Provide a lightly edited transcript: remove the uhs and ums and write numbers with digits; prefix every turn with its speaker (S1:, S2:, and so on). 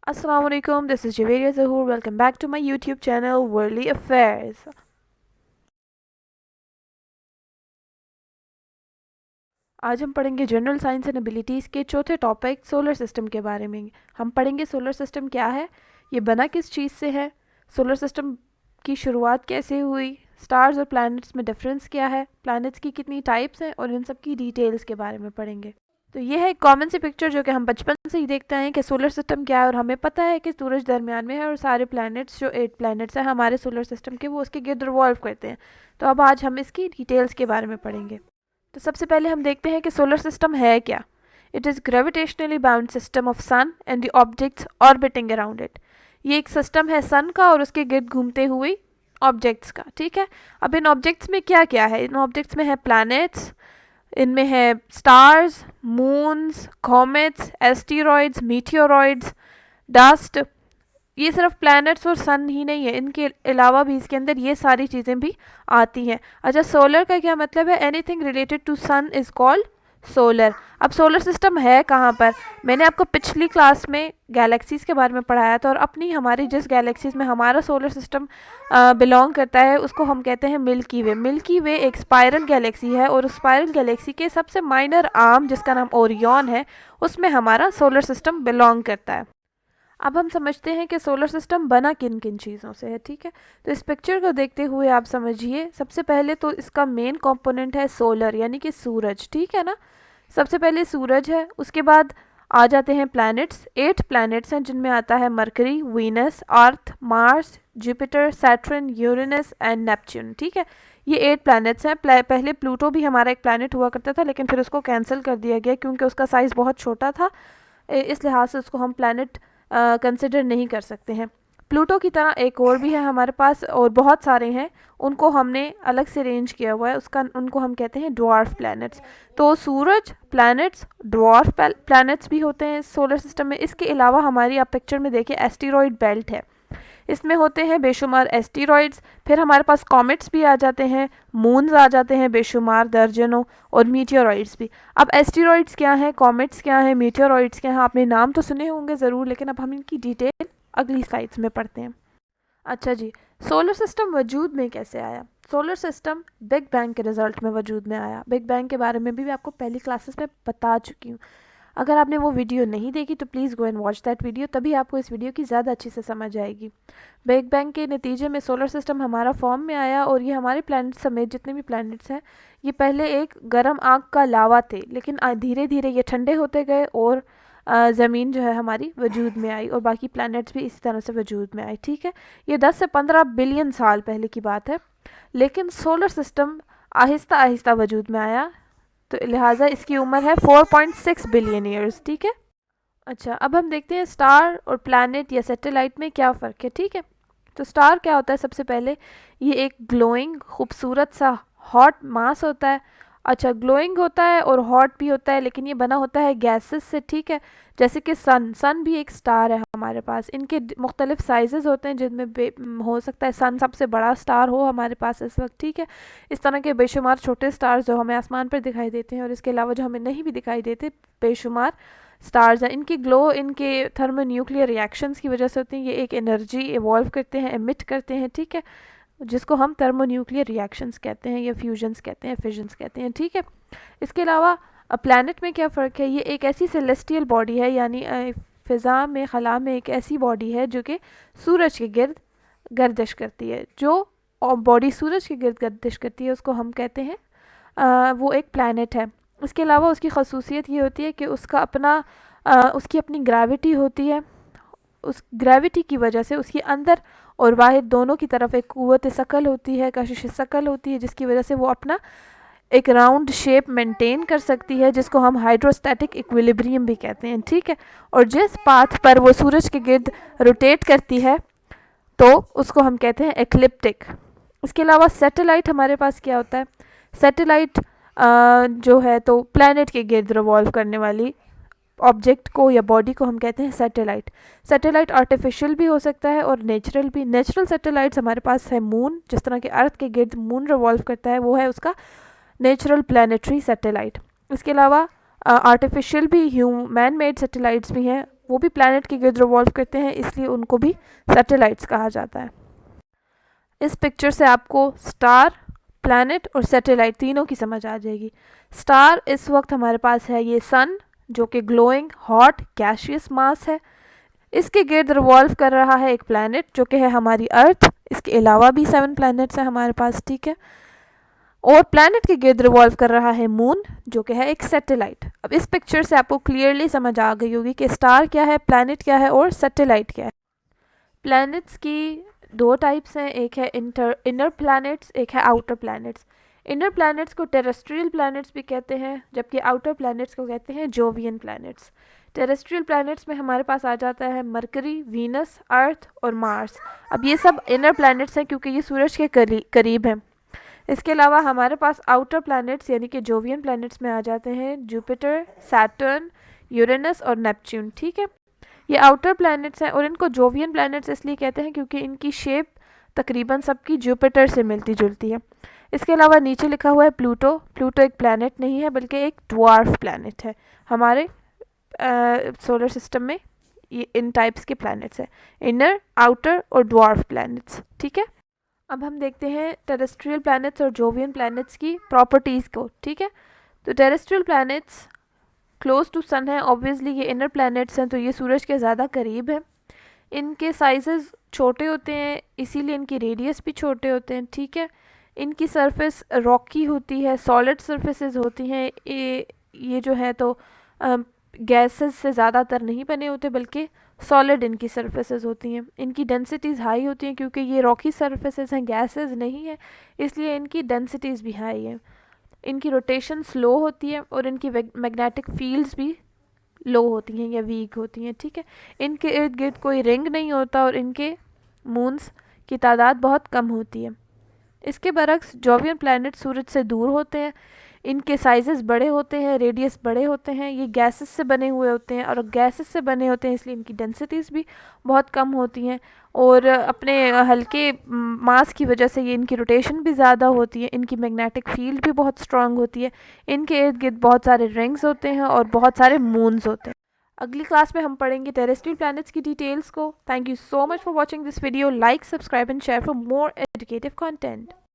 S1: Assalamualaikum, this is Javeria Zahur. Welcome back to my YouTube channel Worldly Affairs. आज हम पढ़ेंगे general science and abilities के चौथे topic solar system के बारे में। हम पढ़ेंगे सोलर सिस्टम क्या है, ये बना किस चीज़ से है, सोलर सिस्टम की शुरुआत कैसे हुई, स्टार्स और प्लैनेट्स में डिफरेंस क्या है, प्लैनेट्स की कितनी टाइप्स हैं और इन सब की डिटेल्स के बारे में पढ़ेंगे। तो ये है एक कॉमन सी पिक्चर जो कि हम बचपन से ही देखते हैं कि सोलर सिस्टम क्या है, और हमें पता है कि सूरज दरमियान में है और सारे प्लैनेट्स जो 8 प्लैनेट्स हैं हमारे सोलर सिस्टम के वो उसके गिर्द रिवॉल्व करते हैं। तो अब आज हम इसकी डिटेल्स के बारे में पढ़ेंगे। तो सबसे पहले हम देखते हैं कि सोलर सिस्टम है क्या। It is gravitationally bound system of sun and the objects orbiting around it. ये एक सिस्टम है सन का और उसके गिर्द घूमते हुए ऑब्जेक्ट्स का। ठीक है, अब इन ऑब्जेक्ट्स में क्या क्या है, इन ऑब्जेक्ट्स में है प्लैनेट्स, इनमें है stars, moons, comets, asteroids, meteoroids, dust. ये सिर्फ प्लैनेट्स और सन ही नहीं है, इनके अलावा भी इसके अंदर ये सारी चीज़ें भी आती हैं। अच्छा, सोलर का क्या मतलब है? Anything related to sun is called solar. अब सोलर सिस्टम है कहाँ पर? मैंने आपको पिछली क्लास में गैलेक्सीज़ के बारे में पढ़ाया था, और अपनी हमारी जिस गैलेक्सीज़ में हमारा सोलर सिस्टम बिलोंग करता है उसको हम कहते हैं मिल्की वे। मिल्की वे एक स्पाइरल गैलेक्सी है, और उस स्पाइरल गैलेक्सी के सबसे माइनर आर्म जिसका नाम ओरियन है उसमें हमारा सोलर सिस्टम बिलोंग करता है। अब हम समझते हैं कि सोलर सिस्टम बना किन किन चीज़ों से है। ठीक है, तो इस पिक्चर को देखते हुए आप समझिए, सबसे पहले तो इसका मेन कंपोनेंट है सोलर, यानी कि सूरज। ठीक है ना, सबसे पहले सूरज है, उसके बाद आ जाते हैं प्लैनेट्स। 8 प्लैनेट्स हैं जिनमें आता है mercury, Venus, earth, Mars, Jupiter, Saturn, Uranus and Neptune. ठीक है, ये 8 प्लैनेट्स हैं। पहले प्लूटो भी हमारा एक प्लैनेट हुआ करता था, लेकिन फिर उसको कैंसिल कर दिया गया क्योंकि उसका साइज़ बहुत छोटा था, इस लिहाज से उसको हम प्लैनेट कंसिडर नहीं कर सकते हैं। प्लूटो की तरह एक और भी है हमारे पास, और बहुत सारे हैं, उनको हमने अलग से रेंज किया हुआ है, उसका उनको हम कहते हैं ड्वार्फ प्लैनेट्स। तो सूरज, प्लैनेट्स, ड्वार्फ प्लैनेट्स भी होते हैं सोलर सिस्टम में। इसके अलावा हमारी आप पिक्चर में देखिए एस्टेरॉयड बेल्ट है, इसमें होते हैं बेशुमार एस्टेरॉइड्स। फिर हमारे पास कॉमेट्स भी आ जाते हैं, मून्स आ जाते हैं बेशुमार दर्जनों, और मीटियोरॉइड्स भी। अब एस्टेरॉइड्स क्या हैं, कॉमेट्स क्या हैं, मीटियोरॉइड्स क्या हैं, आपने नाम तो सुने होंगे ज़रूर, लेकिन अब हम इनकी डिटेल अगली स्लाइड्स में पढ़ते हैं। अच्छा जी, सोलर सिस्टम वजूद में कैसे आया? सोलर सिस्टम बिग बैंग के रिजल्ट में वजूद में आया। बिग बैंग के बारे में भी मैं आपको पहली क्लासेस में बता चुकी हूँ। अगर आपने वो वीडियो नहीं देखी तो please go and watch that video, तभी आपको इस वीडियो की ज़्यादा अच्छी से समझ आएगी। बिग बैंग के नतीजे में सोलर सिस्टम हमारा फॉर्म में आया, और ये हमारे प्लैनेट समेत जितने भी प्लैनेट्स हैं ये पहले एक गर्म आग का लावा थे, लेकिन धीरे धीरे ये ठंडे होते गए और ज़मीन जो है हमारी वजूद में आई, और बाकी प्लैनेट्स भी इसी तरह से वजूद में आए। ठीक है, ये 10 से 15 बिलियन साल पहले की बात है, लेकिन सोलर सिस्टम आहिस्ता आहिस्ता वजूद में आया, तो लिहाजा इसकी उम्र है 4.6 बिलियन ईयर्स। ठीक है, अच्छा अब हम देखते हैं स्टार और प्लैनेट या सैटेलाइट में क्या फ़र्क है। ठीक है, तो स्टार क्या होता है? सबसे पहले ये एक ग्लोइंग खूबसूरत सा हॉट मास होता है। अच्छा, ग्लोइंग होता है और हॉट भी होता है, लेकिन ये बना होता है गैसेस से। ठीक है, जैसे कि सन भी एक स्टार है हमारे पास। इनके मुख्तलिफ साइजेस होते हैं, जिनमें हो सकता है सन सबसे बड़ा स्टार हो हमारे पास इस वक्त। ठीक है, इस तरह के बेशुमार छोटे स्टार्स जो हमें आसमान पर दिखाई देते हैं, और इसके अलावा जो हमें नहीं भी दिखाई देते, बेशुमार स्टार्स हैं। इनकी ग्लो इनके थर्मोन्यूक्लियर रिएक्शंस की वजह से होती हैं। ये एक एनर्जी इवॉल्व करते हैं, एमिट करते हैं। ठीक है, जिसको हम थर्मोन्यूक्लियर रिएक्शंस कहते हैं, या फ्यूजन्स कहते हैं, फिजन्स कहते हैं। ठीक है, इसके अलावा प्लैनेट में क्या फ़र्क है? ये एक ऐसी सेलेस्टियल बॉडी है, यानी फ़िज़ा में, खला में एक ऐसी बॉडी है जो कि सूरज के गिर्द गर्दिश करती है। जो बॉडी सूरज के गिर्द गर्दिश करती है उसको हम कहते हैं वो एक प्लैनेट है। इसके अलावा उसकी खसूसियत ये होती है कि उसका अपना उसकी अपनी ग्रेविटी होती है। उस ग्रेविटी की वजह से उसके अंदर और बाहर दोनों की तरफ एक क़ुव्वत सकल होती है, कशिश सकल होती है, जिसकी वजह से वो अपना एक राउंड शेप मेंटेन कर सकती है, जिसको हम हाइड्रोस्टैटिक इक्विलिब्रियम भी कहते हैं। ठीक है, और जिस पाथ पर वो सूरज के गिर्द रोटेट करती है तो उसको हम कहते हैं एक्लिप्टिक। इसके अलावा सैटेलाइट हमारे पास क्या होता है? सैटेलाइट जो है तो प्लैनेट के गिर्द रिवॉल्व करने वाली ऑब्जेक्ट को या बॉडी को हम कहते हैं सैटेलाइट। सैटेलाइट आर्टिफिशियल भी हो सकता है और नेचुरल भी। नेचुरल सैटेलाइट्स हमारे पास है मून, जिस तरह के अर्थ के गिर्द मून रिवॉल्व करता है, वो है उसका नेचुरल प्लानिटरी सैटेलाइट। इसके अलावा आर्टिफिशियल भी मैन मेड सैटेलाइट्स भी हैं, वो भी प्लैनेट के गिर्द रिवॉल्व करते हैं, इसलिए उनको भी सैटेलाइट्स कहा जाता है। इस पिक्चर से आपको स्टार, प्लैनेट और सैटेलाइट तीनों की समझ आ जाएगी। स्टार इस वक्त हमारे पास है ये सन, जो कि ग्लोइंग हॉट गैशियस मास है। इसके गिर्द रिवॉल्व कर रहा है एक प्लैनेट जो कि है हमारी अर्थ। इसके अलावा भी 7 प्लैनेट्स हैं हमारे पास, ठीक है। और प्लैनेट के गिर्द रिवॉल्व कर रहा है मून, जो कि है एक सैटेलाइट। अब इस पिक्चर से आपको क्लियरली समझ आ गई होगी कि स्टार क्या है, प्लैनेट क्या है और सैटेलाइट क्या है। प्लैनेट्स की 2 टाइप्स हैं, एक है इनर प्लैनेट्स, एक है आउटर प्लैनेट्स। इनर प्लैनेट्स को टेरेस्ट्रियल प्लैनेट्स भी कहते हैं, जबकि आउटर प्लैनेट्स को कहते हैं जोवियन प्लैनेट्स। टेरेस्ट्रियल प्लैनेट्स में हमारे पास आ जाता है मरकरी, वीनस, अर्थ और मार्स। अब ये सब इनर प्लैनेट्स हैं क्योंकि ये सूरज के करीब हैं। इसके अलावा हमारे पास आउटर प्लैनेट्स यानी कि जोवियन प्लैनेट्स में आ जाते हैं जुपिटर, सैटर्न, यूरेनस और नेपच्यून, ठीक है। ये आउटर प्लैनेट्स हैं और इनको जोवियन प्लैनेट्स इसलिए कहते हैं क्योंकि इनकी शेप तकरीबन सबकी जुपिटर से मिलती जुलती है। इसके अलावा नीचे लिखा हुआ है प्लूटो। प्लूटो एक प्लैनेट नहीं है बल्कि एक ड्वार्फ प्लैनेट है। हमारे सोलर सिस्टम में ये इन टाइप्स के प्लैनेट्स हैं, इनर, आउटर और ड्वार्फ प्लैनेट्स, ठीक है। अब हम देखते हैं टेरेस्ट्रियल प्लैनेट्स और जोवियन प्लैनेट्स की प्रॉपर्टीज़ को, ठीक है। तो टेरेस्ट्रियल प्लैनेट्स क्लोज टू सन है, ऑब्वियसली ये इनर प्लैनेट्स हैं तो ये सूरज के ज़्यादा करीब है। इनके साइजेस छोटे होते हैं, इसीलिए इनकी रेडियस भी छोटे होते हैं, ठीक है। इनकी सरफेस रॉकी होती है, सॉलिड सरफेसेस होती हैं। ये जो है तो गैसेस से ज़्यादातर नहीं बने होते बल्कि सॉलिड इनकी सरफेसेस होती हैं। इनकी डेंसिटीज़ हाई होती हैं क्योंकि ये रॉकी सरफेसेस हैं, गैसेस नहीं है, इसलिए इनकी डेंसिटीज़ भी हाई है। इनकी रोटेशन स्लो होती है और इनकी मैग्नेटिक फील्ड्स भी लो होती हैं या वीक होती हैं, ठीक है। इनके इर्द गिर्द कोई रिंग नहीं होता और इनके मून्स की तादाद बहुत कम होती है। इसके बरक्स जोवियन प्लैनेट सूरज से दूर होते हैं, इनके साइजेस बड़े होते हैं, रेडियस बड़े होते हैं, ये गैसेस से बने हुए होते हैं और गैसेस से बने होते हैं इसलिए इनकी डेंसिटीज़ भी बहुत कम होती हैं और अपने हल्के मास की वजह से ये इनकी रोटेशन भी ज़्यादा होती है, इनकी मैग्नेटिक फील्ड भी बहुत स्ट्रांग होती है, इनके इर्द गिर्द बहुत सारे रिंग्स होते हैं और बहुत सारे मून्स होते हैं। अगली क्लास में हम पढ़ेंगे टेरेस्ट्रियल प्लैनेट्स की डिटेल्स को। Thank you so much for watching this video. Like, subscribe and share for more educative content.